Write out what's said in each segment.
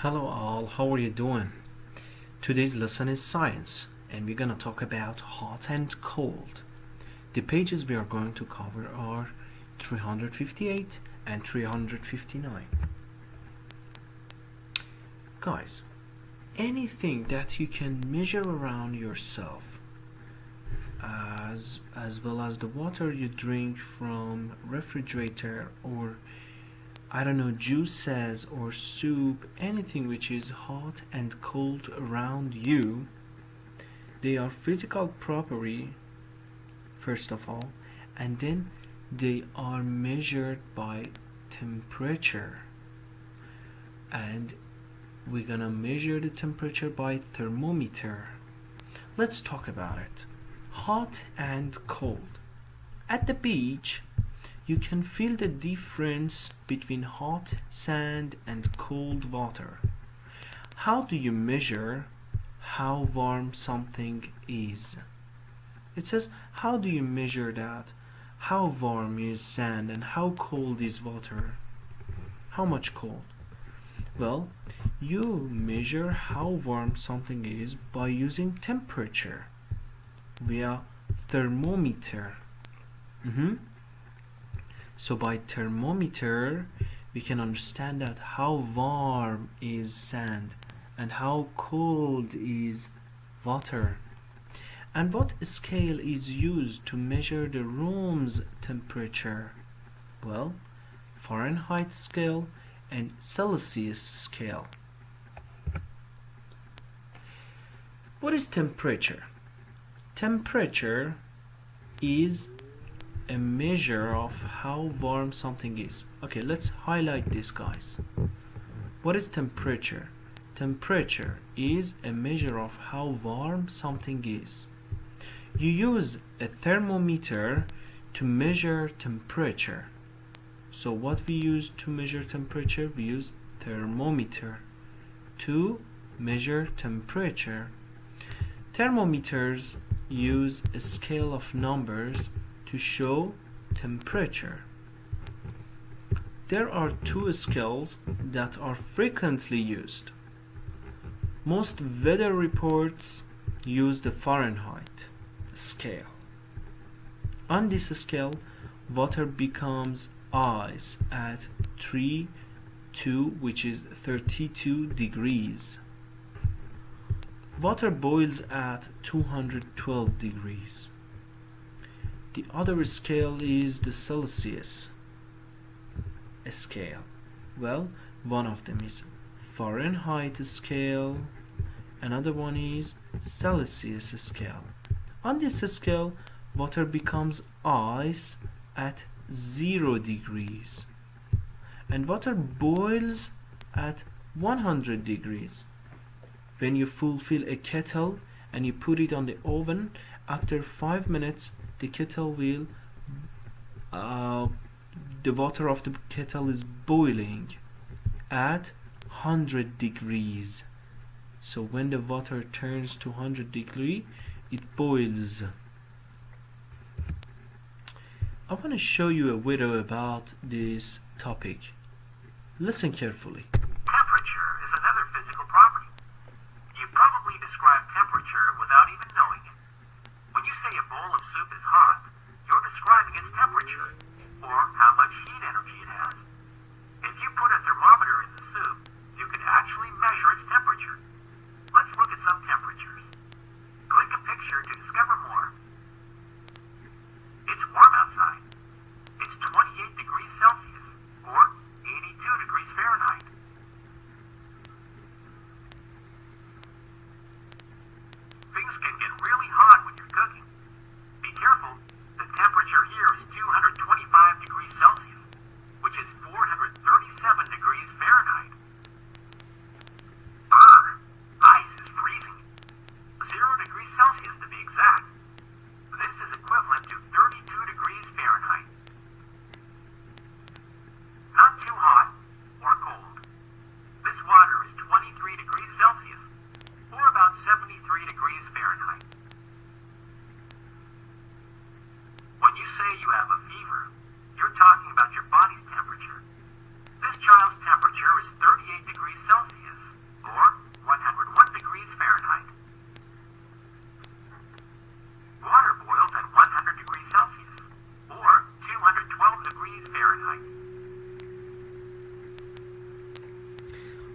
Hello all, how are you doing? Today's lesson is science and we're gonna talk about hot and cold. The pages we are going to cover are 358 and 359. Guys, anything that you can measure around yourself as well as the water you drink from refrigerator or I don't know, juices or soup, anything which is hot and cold around you, they are physical property, first of all, and then they are measured by temperature. And we're gonna measure the temperature by thermometer. Let's talk about it. Hot and cold. At the beach, you can feel the difference between hot sand and cold water. How do you measure how warm something is? It says, how do you measure that? How warm is sand and how cold is water? How much cold? Well, you measure how warm something is by using temperature via thermometer. So by thermometer, we can understand that how warm is sand and how cold is water. And what scale is used to measure the room's temperature? Well, Fahrenheit scale and Celsius scale. What is temperature? Temperature is a measure of how warm something is. Okay, let's highlight this, guys. What is temperature? Temperature is a measure of how warm something is. You use a thermometer to measure temperature. So what we use to measure temperature? We use thermometer to measure temperature. Thermometers use a scale of numbers to show temperature. There are two scales that are frequently used. Most weather reports use the Fahrenheit scale. On this scale, water becomes ice at 32, which is 32 degrees. Water boils at 212 degrees. The other scale is the Celsius scale. Well, one of them is Fahrenheit scale, another one is Celsius scale. On this scale, water becomes ice at 0 degrees, and water boils at 100 degrees. When you fulfill a kettle and you put it on the oven, after 5 minutes, the kettle will, the water of the kettle is boiling at 100 degrees. So when the water turns to 100 degrees, it boils. I want to show you a video about this topic. Listen carefully. Temperature is another physical property. You probably describe temperature without even knowing it. When you say a bowl of soup is hot, you're describing its temperature, or how much heat energy it has. If you put a thermometer in the soup, you can actually measure its temperature. Let's look at some temperatures. Click a picture to discover more. It's warm outside. It's 28 degrees Celsius, or 82 degrees Fahrenheit. Things can get really hot when you're cooking. Be careful, the temperature here is 225 degrees Celsius.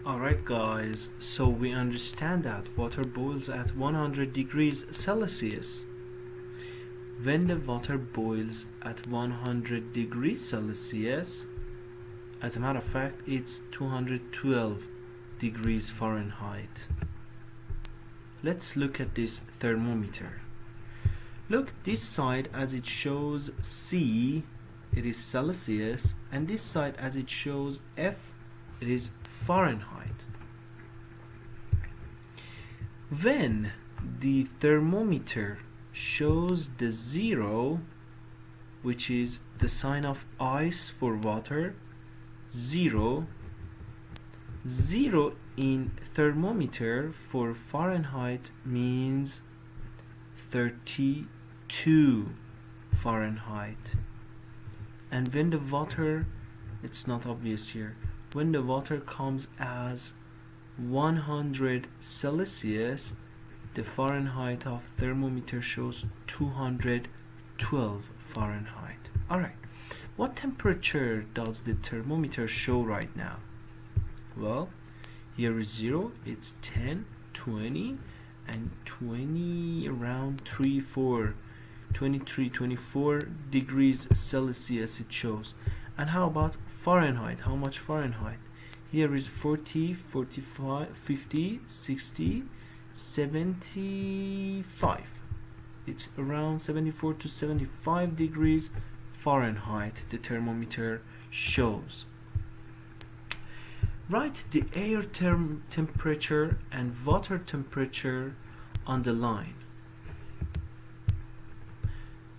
Alright guys, so we understand that water boils at 100 degrees Celsius. When the water boils at 100 degrees Celsius, as a matter of fact, it's 212 degrees Fahrenheit. Let's look at this thermometer. Look, this side as it shows C, it is Celsius, and this side as it shows F, it is Fahrenheit. When the thermometer shows the 0, which is the sign of ice for water, 0 in thermometer for Fahrenheit means 32 Fahrenheit. And when the water, it's not obvious here, when the water comes as 100 Celsius, the Fahrenheit of thermometer shows 212 Fahrenheit. Alright, what temperature does the thermometer show right now? Well, here is 0, it's 10, 20, and 20 around 23, 24 degrees Celsius it shows. And how about Fahrenheit? How much Fahrenheit? Here is 40, 45, 50, 60, 75. It's around 74 to 75 degrees Fahrenheit the thermometer shows. Write the air temperature and water temperature on the line.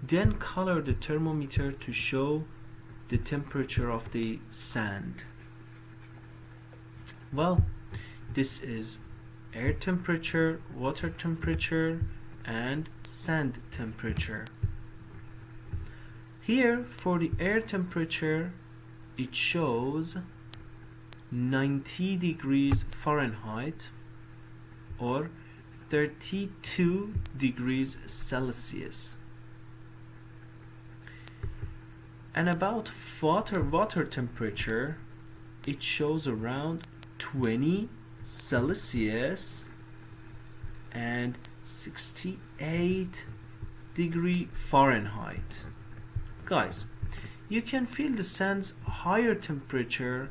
Then color the thermometer to show the temperature of the sand. Well, this is air temperature, water temperature, and sand temperature. Here, for the air temperature, it shows 90 degrees Fahrenheit or 32 degrees Celsius. And about water temperature, it shows around 20 Celsius and 68 degree Fahrenheit. Guys, you can feel the sand's higher temperature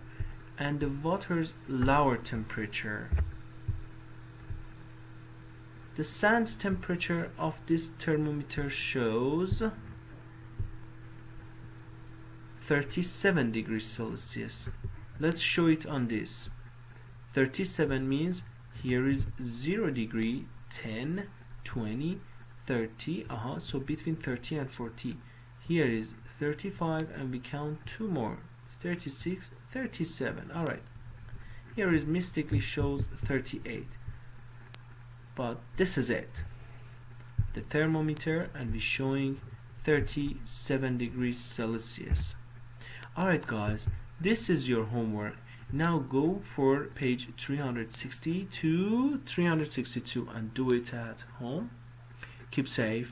and the water's lower temperature. The sand's temperature of this thermometer shows 37 degrees Celsius. Let's show it on this. 37 means here is 0 degree, 10, 20, 30, so between 30 and 40. Here is 35 and we count two more, 36, 37. Alright, here is mystically shows 38, but this is it, the thermometer, and we're showing 37 degrees Celsius. Alright guys, this is your homework. Now go for page 360 to 362 and do it at home. Keep safe.